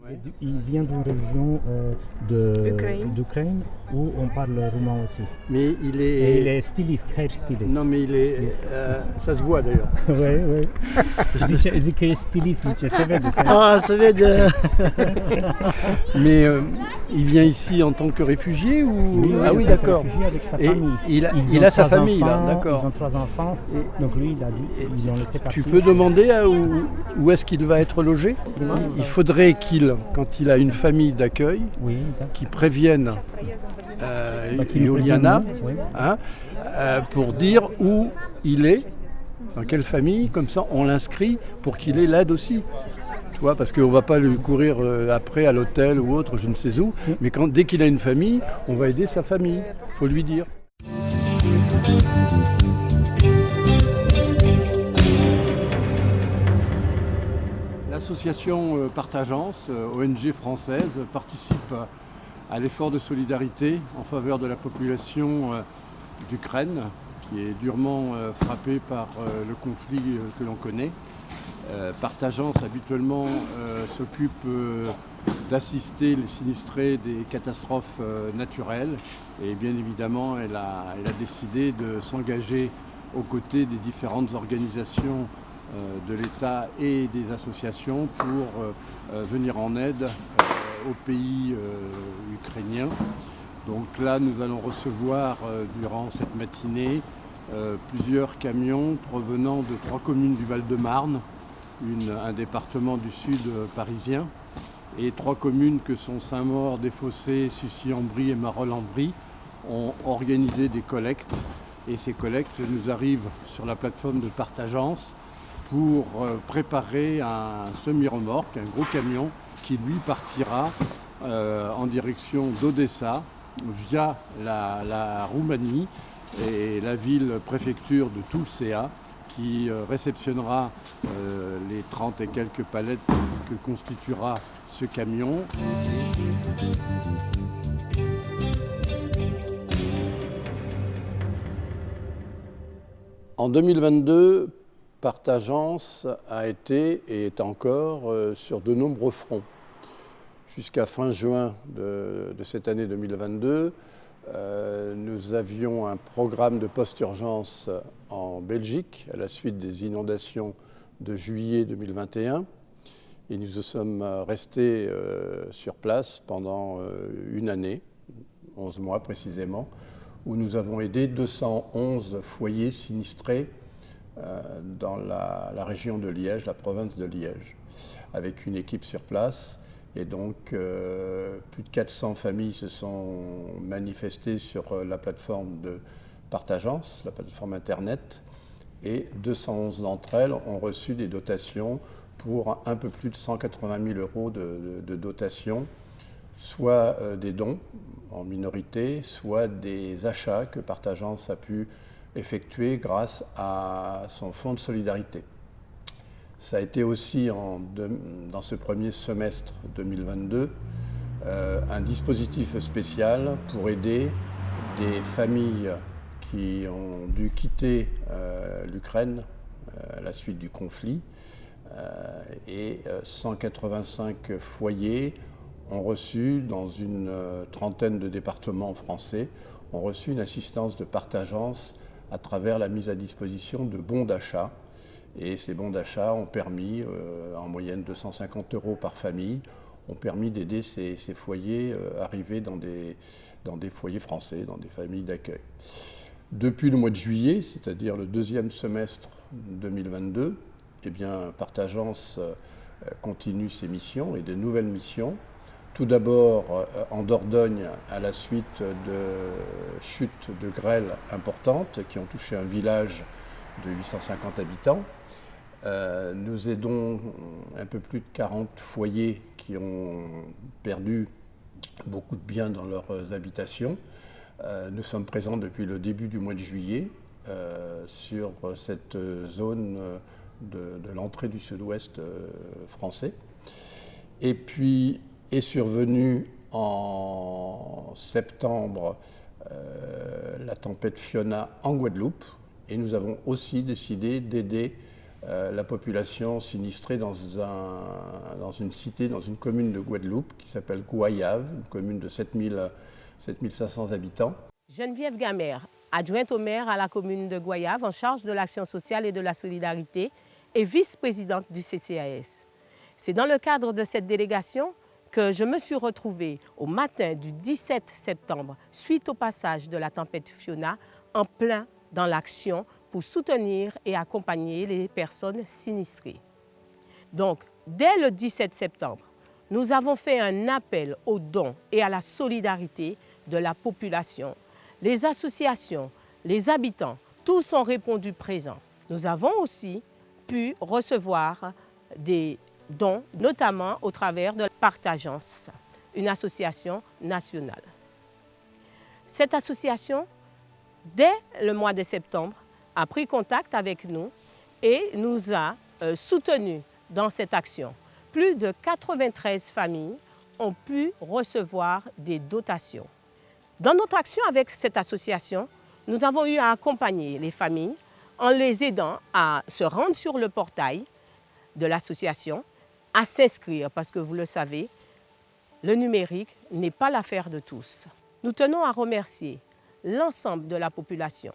Ouais. Il vient d'une région d'Ukraine où on parle roumain aussi. Mais il Et il est... est styliste, hair stylist. Non, mais il est... ça se voit d'ailleurs. Oui, oui. Zice je stylist, zice se vede. Ah, ça veut dire... Mais il vient ici en tant que réfugié ou... Ah oui, d'accord. Réfugié avec sa Et famille. il a sa trois famille, là, enfants, d'accord. Ils ont 3 enfants, donc lui, ils l'ont laissé partir. Tu peux demander où est-ce qu'il va être logé? Il faudrait qu'il, quand il a une famille d'accueil, Oui, qu'il prévienne Juliana, hein, pour dire où il est, dans quelle famille, comme ça on l'inscrit pour qu'il ait l'aide aussi. Tu vois, parce qu'on ne va pas lui courir après à l'hôtel ou autre, je ne sais où, mais dès qu'il a une famille, on va aider sa famille, il faut lui dire. L'association Partageance, ONG française, participe à l'effort de solidarité en faveur de la population d'Ukraine, qui est durement frappée par le conflit que l'on connaît. Partageance habituellement s'occupe d'assister les sinistrés des catastrophes naturelles et bien évidemment elle a décidé de s'engager aux côtés des différentes organisations de l'État et des associations pour venir en aide aux pays ukrainiens. Donc là, nous allons recevoir durant cette matinée plusieurs camions provenant de 3 communes du Val-de-Marne, un département du sud parisien, et 3 communes que sont Saint-Maur, Desfossés, Sucy-en-Brie et Marolles-en-Brie ont organisé des collectes. Et ces collectes nous arrivent sur la plateforme de Partageance pour préparer un semi-remorque, un gros camion qui lui partira en direction d'Odessa via la Roumanie et la ville-préfecture de Tulcea qui réceptionnera les 30 et quelques palettes que constituera ce camion. En 2022, Partageance a été et est encore sur de nombreux fronts. Jusqu'à fin juin de cette année 2022, nous avions un programme de post-urgence en Belgique à la suite des inondations de juillet 2021. Et nous sommes restés sur place pendant une année, 11 mois précisément, où nous avons aidé 211 foyers sinistrés dans la région de Liège, la province de Liège, avec une équipe sur place. Et donc, plus de 400 familles se sont manifestées sur la plateforme de Partageance, la plateforme Internet, et 211 d'entre elles ont reçu des dotations pour un peu plus de 180 000 euros de dotations, soit des dons en minorité, soit des achats que Partageance a pu effectuer grâce à son fonds de solidarité. Ça a été aussi dans ce premier semestre 2022 un dispositif spécial pour aider des familles qui ont dû quitter l'Ukraine à la suite du conflit et 185 foyers ont reçu, dans une trentaine de départements français, ont reçu une assistance de Partageance à travers la mise à disposition de bons d'achat. Et ces bons d'achat ont permis, en moyenne 250 euros par famille, ont permis d'aider ces foyers arrivés dans des foyers français, dans des familles d'accueil. Depuis le mois de juillet, c'est-à-dire le deuxième semestre 2022, eh bien, Partageance continue ses missions et de nouvelles missions. Tout d'abord en Dordogne, à la suite de chutes de grêle importantes qui ont touché un village de 850 habitants. Nous aidons un peu plus de 40 foyers qui ont perdu beaucoup de biens dans leurs habitations. Nous sommes présents depuis le début du mois de juillet sur cette zone de l'entrée du sud-ouest français. Et puis est survenue en septembre la tempête Fiona en Guadeloupe. Et nous avons aussi décidé d'aider la population sinistrée dans une cité, dans une commune de Guadeloupe qui s'appelle Goyave, une commune de 7500 habitants. Geneviève Gamère, adjointe au maire à la commune de Goyave en charge de l'action sociale et de la solidarité et vice-présidente du CCAS. C'est dans le cadre de cette délégation que je me suis retrouvée au matin du 17 septembre, suite au passage de la tempête Fiona, en plein dans l'action pour soutenir et accompagner les personnes sinistrées. Donc, dès le 17 septembre, nous avons fait un appel aux dons et à la solidarité de la population. Les associations, les habitants, tous ont répondu présents. Nous avons aussi pu recevoir des dons, notamment au travers de Partagence, une association nationale. Cette association, dès le mois de septembre, a pris contact avec nous et nous a soutenus dans cette action. Plus de 93 familles ont pu recevoir des dotations. Dans notre action avec cette association, nous avons eu à accompagner les familles en les aidant à se rendre sur le portail de l'association, à s'inscrire, parce que vous le savez, le numérique n'est pas l'affaire de tous. Nous tenons à remercier l'ensemble de la population,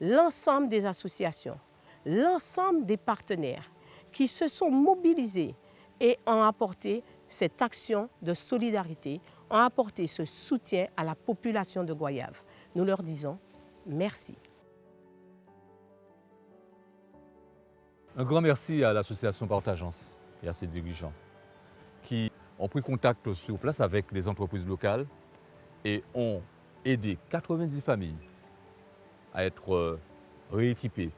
l'ensemble des associations, l'ensemble des partenaires qui se sont mobilisés et ont apporté cette action de solidarité, ont apporté ce soutien à la population de Goyave. Nous leur disons merci. Un grand merci à l'association Partagence et à ses dirigeants qui ont pris contact sur place avec les entreprises locales et ont aidé 90 familles à être rééquipées,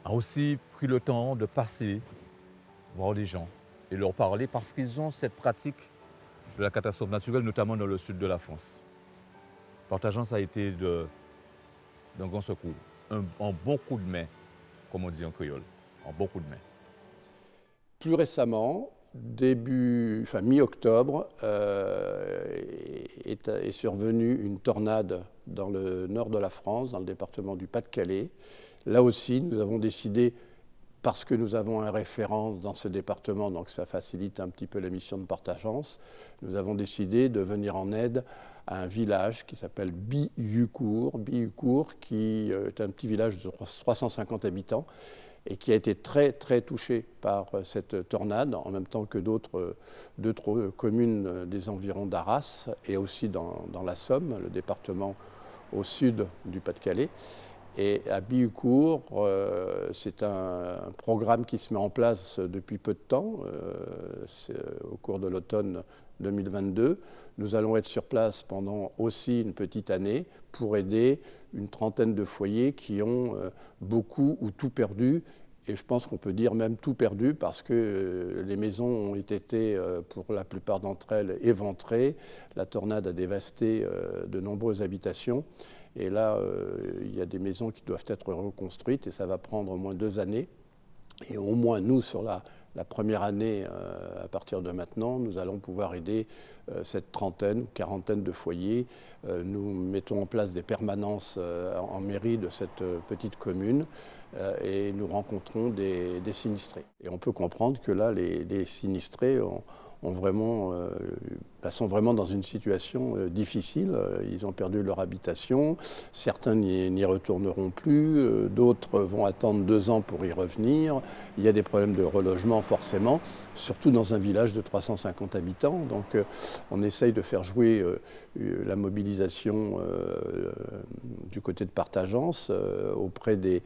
a aussi pris le temps de passer voir les gens et leur parler parce qu'ils ont cette pratique de la catastrophe naturelle, notamment dans le sud de la France. Partagence a été d'un grand secours, un bon coup de main, comme on dit en créole, un bon coup de main. Plus récemment, mi-octobre, est survenue une tornade dans le nord de la France, dans le département du Pas-de-Calais. Là aussi, nous avons décidé, parce que nous avons un référent dans ce département, donc ça facilite un petit peu la mission de Partagence, nous avons décidé de venir en aide à un village qui s'appelle Bihucourt, qui est un petit village de 350 habitants et qui a été très très touché par cette tornade, en même temps que d'autres communes des environs d'Arras et aussi dans la Somme, le département au sud du Pas-de-Calais. Et à Bihucourt, c'est un programme qui se met en place depuis peu de temps, au cours de l'automne 2022. Nous allons être sur place pendant aussi une petite année pour aider une trentaine de foyers qui ont beaucoup ou tout perdu. Et je pense qu'on peut dire même tout perdu parce que les maisons ont été, pour la plupart d'entre elles, éventrées. La tornade a dévasté de nombreuses habitations. Et là, il y a des maisons qui doivent être reconstruites et ça va prendre au moins 2 années. Et au moins, nous, sur la première année, à partir de maintenant, nous allons pouvoir aider cette trentaine ou quarantaine de foyers. Nous mettons en place des permanences en mairie de cette petite commune et nous rencontrons des sinistrés. Et on peut comprendre que là, les sinistrés sont vraiment dans une situation difficile. Ils ont perdu leur habitation, certains n'y retourneront plus, d'autres vont attendre 2 ans pour y revenir. Il y a des problèmes de relogement forcément, surtout dans un village de 350 habitants. Donc on essaye de faire jouer la mobilisation du côté de Partagence auprès des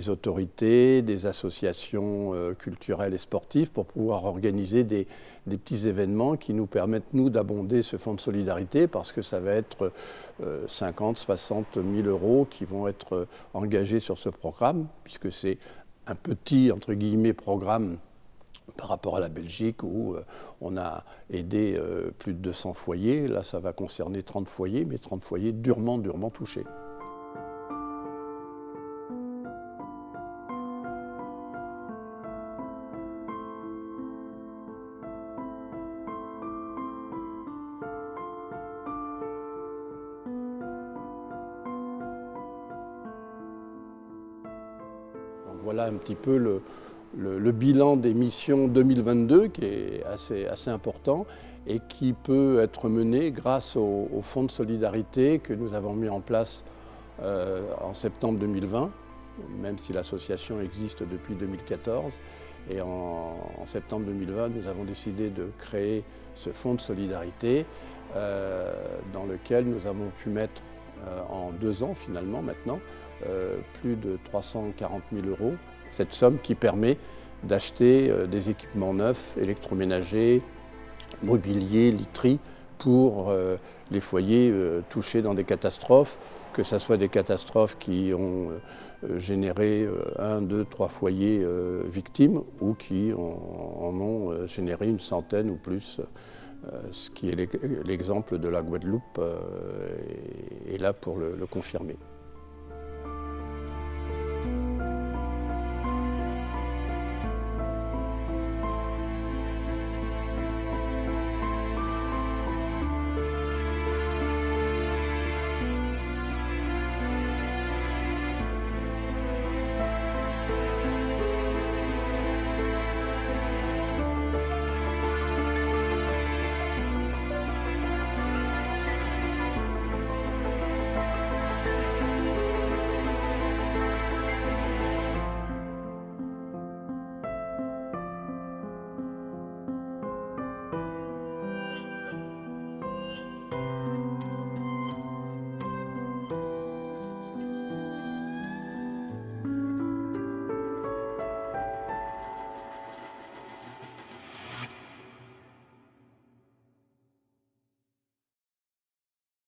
autorités, des associations culturelles et sportives pour pouvoir organiser des petits événements qui nous permettent, nous, d'abonder ce fonds de solidarité parce que ça va être 50, 60 000 euros qui vont être engagés sur ce programme, puisque c'est un petit, entre guillemets, programme par rapport à la Belgique où on a aidé plus de 200 foyers. Là, ça va concerner 30 foyers, mais 30 foyers durement touchés. Voilà un petit peu le bilan des missions 2022 qui est assez important et qui peut être mené grâce au fonds de solidarité que nous avons mis en place en septembre 2020, même si l'association existe depuis 2014. Et en septembre 2020, nous avons décidé de créer ce fonds de solidarité dans lequel nous avons pu mettre en 2 ans finalement maintenant plus de 340 000 €. Cette somme qui permet d'acheter des équipements neufs, électroménagers, mobilier, literie pour les foyers touchés dans des catastrophes, que ce soit des catastrophes qui ont généré 1, 2, 3 foyers victimes ou qui en ont généré une centaine ou plus, ce qui est l'exemple de la Guadeloupe est là pour le confirmer.